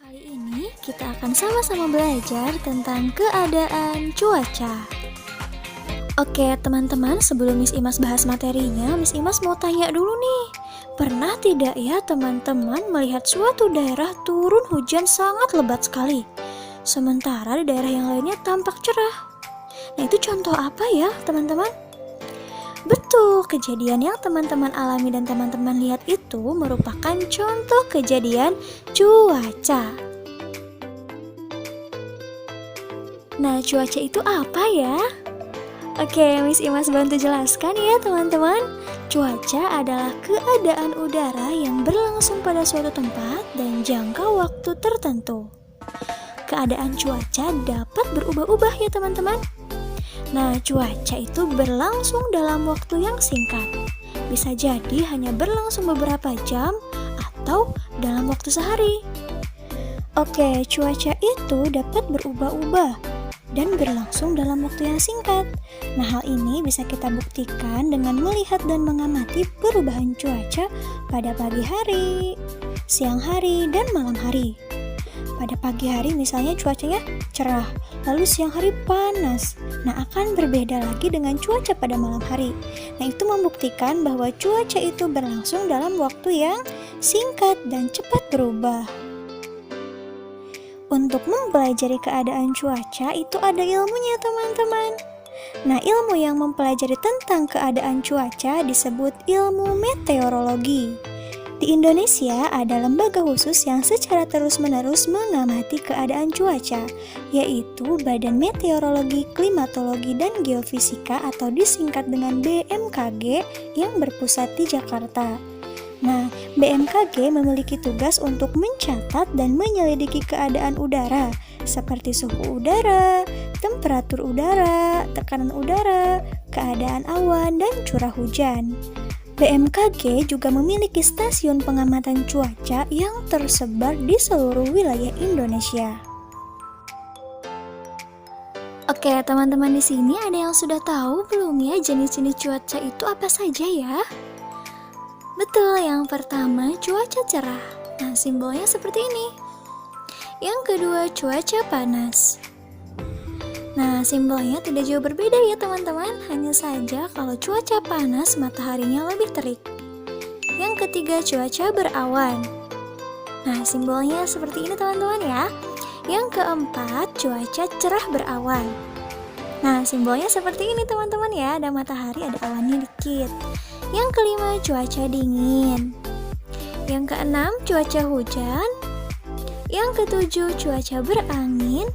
Kali ini kita akan sama-sama belajar tentang keadaan cuaca. Oke teman-teman, sebelum Miss Imas bahas materinya, Miss Imas mau tanya dulu nih. Pernah tidak ya teman-teman melihat suatu daerah turun hujan sangat lebat sekali, sementara di daerah yang lainnya tampak cerah? Nah itu contoh apa ya teman-teman? Betul, kejadian yang teman-teman alami dan teman-teman lihat itu merupakan contoh kejadian cuaca. Nah, cuaca itu apa ya? Oke, Miss Imas bantu jelaskan ya teman-teman. Cuaca adalah keadaan udara yang berlangsung pada suatu tempat dan jangka waktu tertentu. Keadaan cuaca dapat berubah-ubah ya teman-teman. Nah, cuaca itu berlangsung dalam waktu yang singkat. Bisa jadi hanya berlangsung beberapa jam atau dalam waktu sehari. Oke, cuaca itu dapat berubah-ubah dan berlangsung dalam waktu yang singkat. Nah, hal ini bisa kita buktikan dengan melihat dan mengamati perubahan cuaca pada pagi hari, siang hari, dan malam hari. Pada pagi hari misalnya cuacanya cerah, lalu siang hari panas. Nah, akan berbeda lagi dengan cuaca pada malam hari. Nah, itu membuktikan bahwa cuaca itu berlangsung dalam waktu yang singkat dan cepat berubah. Untuk mempelajari keadaan cuaca itu ada ilmunya teman-teman. Nah, ilmu yang mempelajari tentang keadaan cuaca disebut ilmu meteorologi. Di Indonesia ada lembaga khusus yang secara terus-menerus mengamati keadaan cuaca, yaitu Badan Meteorologi, Klimatologi, dan Geofisika atau disingkat dengan BMKG yang berpusat di Jakarta. Nah, BMKG memiliki tugas untuk mencatat dan menyelidiki keadaan udara, seperti suhu udara, temperatur udara, tekanan udara, keadaan awan, dan curah hujan. BMKG juga memiliki stasiun pengamatan cuaca yang tersebar di seluruh wilayah Indonesia. Oke, teman-teman di sini ada yang sudah tahu belum ya jenis-jenis cuaca itu apa saja ya? Betul, yang pertama cuaca cerah. Nah, simbolnya seperti ini. Yang kedua cuaca panas. Nah, simbolnya tidak jauh berbeda ya teman-teman, hanya saja kalau cuaca panas mataharinya lebih terik. Yang ketiga cuaca berawan. Nah, simbolnya seperti ini teman-teman ya. Yang keempat cuaca cerah berawan. Nah, simbolnya seperti ini teman-teman ya, ada matahari, ada awannya dikit. Yang kelima cuaca dingin. Yang keenam cuaca hujan. Yang ketujuh cuaca berangin.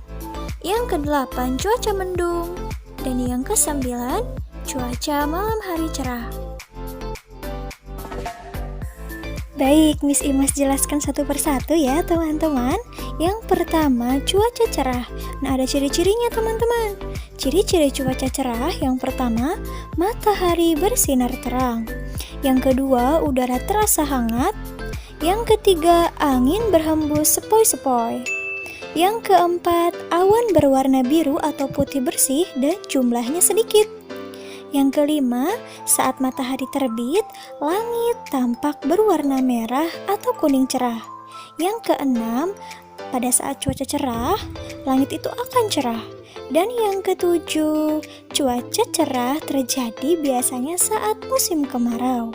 Yang kedelapan cuaca mendung. Dan yang kesembilan cuaca malam hari cerah. Baik, Miss Imas jelaskan satu persatu ya teman-teman. Yang pertama cuaca cerah. Nah, ada ciri-cirinya teman-teman. Ciri-ciri cuaca cerah yang pertama, matahari bersinar terang. Yang kedua, udara terasa hangat. Yang ketiga, angin berhembus sepoi-sepoi. Yang keempat, awan berwarna biru atau putih bersih dan jumlahnya sedikit. Yang kelima, saat matahari terbit, langit tampak berwarna merah atau kuning cerah. Yang keenam, pada saat cuaca cerah, langit itu akan cerah. Dan yang ketujuh, cuaca cerah terjadi biasanya saat musim kemarau.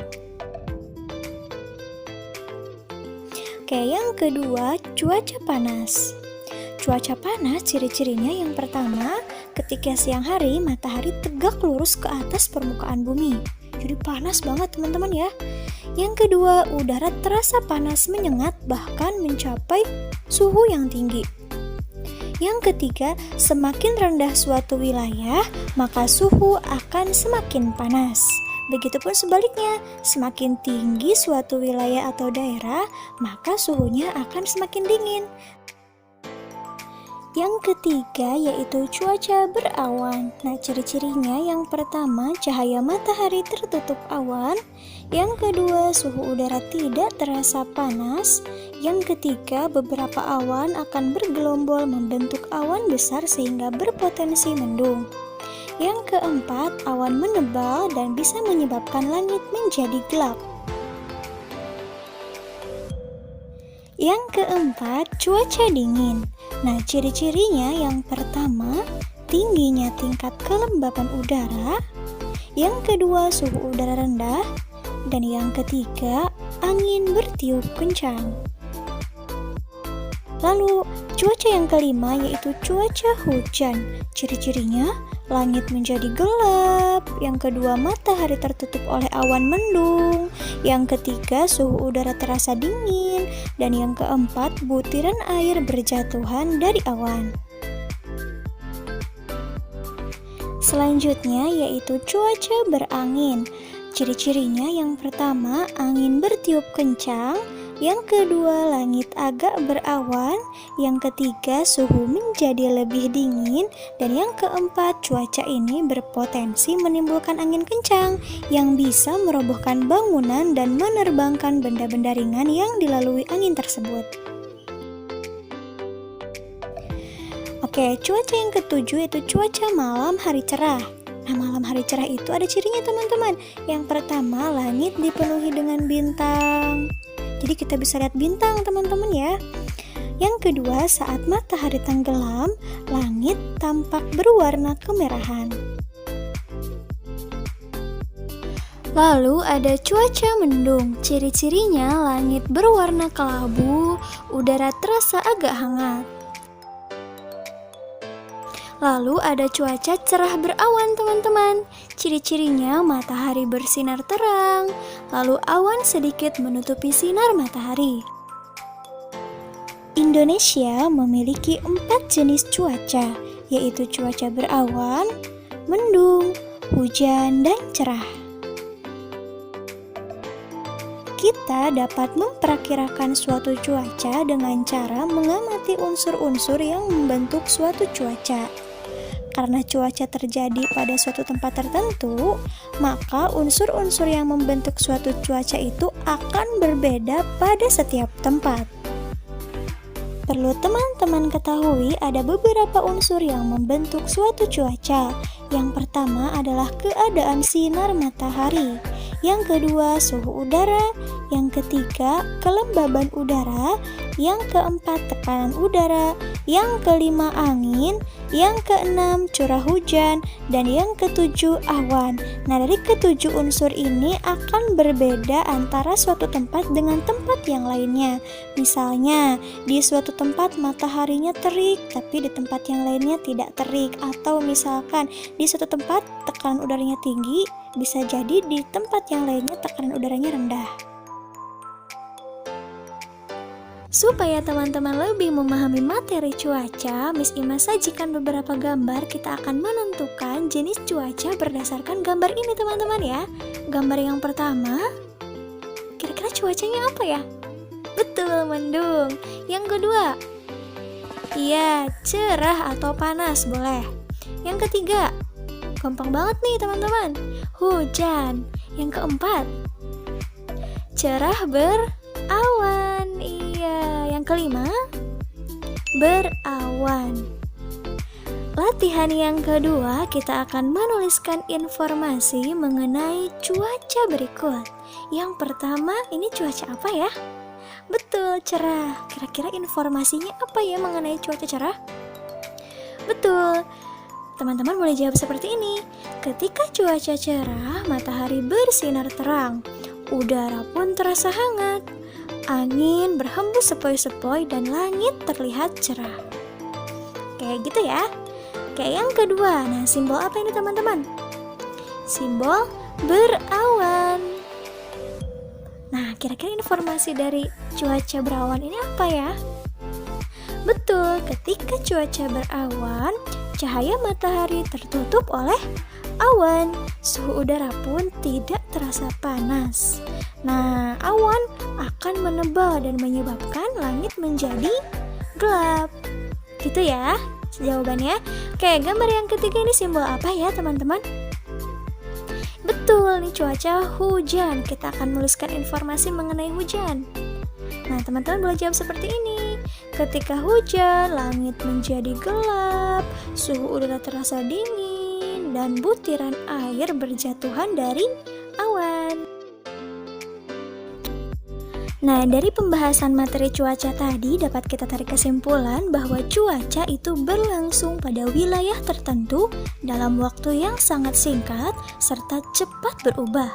Oke, yang kedua, cuaca panas. Cuaca panas ciri-cirinya yang pertama, ketika siang hari matahari tegak lurus ke atas permukaan bumi. Jadi panas banget teman-teman ya. Yang kedua, udara terasa panas menyengat bahkan mencapai suhu yang tinggi. Yang ketiga, semakin rendah suatu wilayah, maka suhu akan semakin panas. Begitupun sebaliknya, semakin tinggi suatu wilayah atau daerah, maka suhunya akan semakin dingin. Yang ketiga yaitu cuaca berawan. Nah, ciri-cirinya yang pertama, cahaya matahari tertutup awan. Yang kedua, suhu udara tidak terasa panas. Yang ketiga, beberapa awan akan bergelombol membentuk awan besar sehingga berpotensi mendung. Yang keempat, awan menebal dan bisa menyebabkan langit menjadi gelap. Yang keempat, cuaca dingin. Nah, ciri-cirinya yang pertama, tingginya tingkat kelembapan udara. Yang kedua, suhu udara rendah. Dan yang ketiga, angin bertiup kencang. Lalu, cuaca yang kelima yaitu cuaca hujan. Ciri-cirinya, langit menjadi gelap. Yang kedua, matahari tertutup oleh awan mendung. Yang ketiga, suhu udara terasa dingin. Dan yang keempat, butiran air berjatuhan dari awan. Selanjutnya yaitu cuaca berangin. Ciri-cirinya yang pertama, angin bertiup kencang. Yang kedua, langit agak berawan. Yang ketiga, suhu menjadi lebih dingin. Dan yang keempat, cuaca ini berpotensi menimbulkan angin kencang yang bisa merobohkan bangunan dan menerbangkan benda-benda ringan yang dilalui angin tersebut. Oke, cuaca yang ketujuh yaitu cuaca malam hari cerah. Nah, malam hari cerah itu ada cirinya teman-teman. Yang pertama, langit dipenuhi dengan bintang. Jadi kita bisa lihat bintang teman-teman ya. Yang kedua, saat matahari tenggelam, langit tampak berwarna kemerahan. Lalu ada cuaca mendung. Ciri-cirinya langit berwarna kelabu, udara terasa agak hangat. Lalu ada cuaca cerah berawan teman-teman. Ciri-cirinya matahari bersinar terang, lalu awan sedikit menutupi sinar matahari. Indonesia memiliki 4 jenis cuaca, yaitu cuaca berawan, mendung, hujan, dan cerah. Kita dapat memperkirakan suatu cuaca dengan cara mengamati unsur-unsur yang membentuk suatu cuaca. Karena cuaca terjadi pada suatu tempat tertentu, maka unsur-unsur yang membentuk suatu cuaca itu akan berbeda pada setiap tempat. Perlu teman-teman ketahui ada beberapa unsur yang membentuk suatu cuaca. Yang pertama adalah keadaan sinar matahari. Yang kedua, suhu udara. Yang ketiga, kelembaban udara. Yang keempat, tekanan udara. Yang kelima, angin. Yang keenam, curah hujan. Dan yang ketujuh, awan. Nah, dari ketujuh unsur ini akan berbeda antara suatu tempat dengan tempat yang lainnya. Misalnya, di suatu tempat mataharinya terik, tapi di tempat yang lainnya tidak terik. Atau misalkan, di suatu tempat tekanan udaranya tinggi, bisa jadi di tempat yang lainnya tekanan udaranya rendah. Supaya teman-teman lebih memahami materi cuaca, Miss Ima sajikan beberapa gambar. Kita akan menentukan jenis cuaca berdasarkan gambar ini teman-teman ya. Gambar yang pertama, kira-kira cuacanya apa ya? Betul, mendung. Yang kedua, iya, cerah atau panas boleh. Yang ketiga, gampang banget nih teman-teman, hujan. Yang keempat, cerah berawan. Iya. Yang kelima, berawan. Latihan yang kedua, kita akan menuliskan informasi mengenai cuaca berikut. Yang pertama, ini cuaca apa ya? Betul, cerah. Kira-kira informasinya apa ya mengenai cuaca cerah? Betul. Teman-teman boleh jawab seperti ini. Ketika cuaca cerah, matahari bersinar terang, udara pun terasa hangat, angin berhembus sepoi-sepoi, dan langit terlihat cerah. Kayak gitu ya. Kayak yang kedua, nah simbol apa ini teman-teman? Simbol berawan. Nah, kira-kira informasi dari cuaca berawan ini apa ya? Betul, ketika cuaca berawan, cahaya matahari tertutup oleh awan. Suhu udara pun tidak terasa panas. Nah, awan akan menebal dan menyebabkan langit menjadi gelap. Gitu ya jawabannya. Oke, gambar yang ketiga ini simbol apa ya teman-teman? Betul, nih cuaca hujan. Kita akan menuliskan informasi mengenai hujan. Nah, teman-teman boleh jawab seperti ini. Ketika hujan, langit menjadi gelap, suhu udara terasa dingin, dan butiran air berjatuhan dari awan. Nah, dari pembahasan materi cuaca tadi dapat kita tarik kesimpulan bahwa cuaca itu berlangsung pada wilayah tertentu dalam waktu yang sangat singkat serta cepat berubah.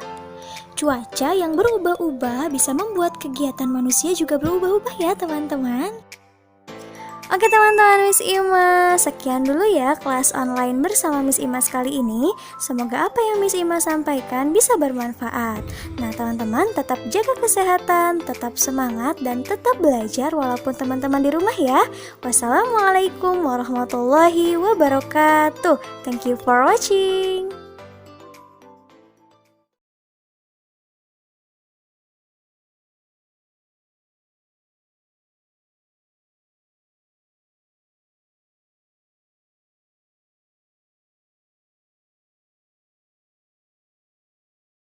Cuaca yang berubah-ubah bisa membuat kegiatan manusia juga berubah-ubah ya teman-teman. Oke teman-teman Miss Ima, sekian dulu ya kelas online bersama Miss Ima kali ini. Semoga apa yang Miss Ima sampaikan bisa bermanfaat. Nah teman-teman tetap jaga kesehatan, tetap semangat, dan tetap belajar walaupun teman-teman di rumah ya. Wassalamualaikum warahmatullahi wabarakatuh. Thank you for watching.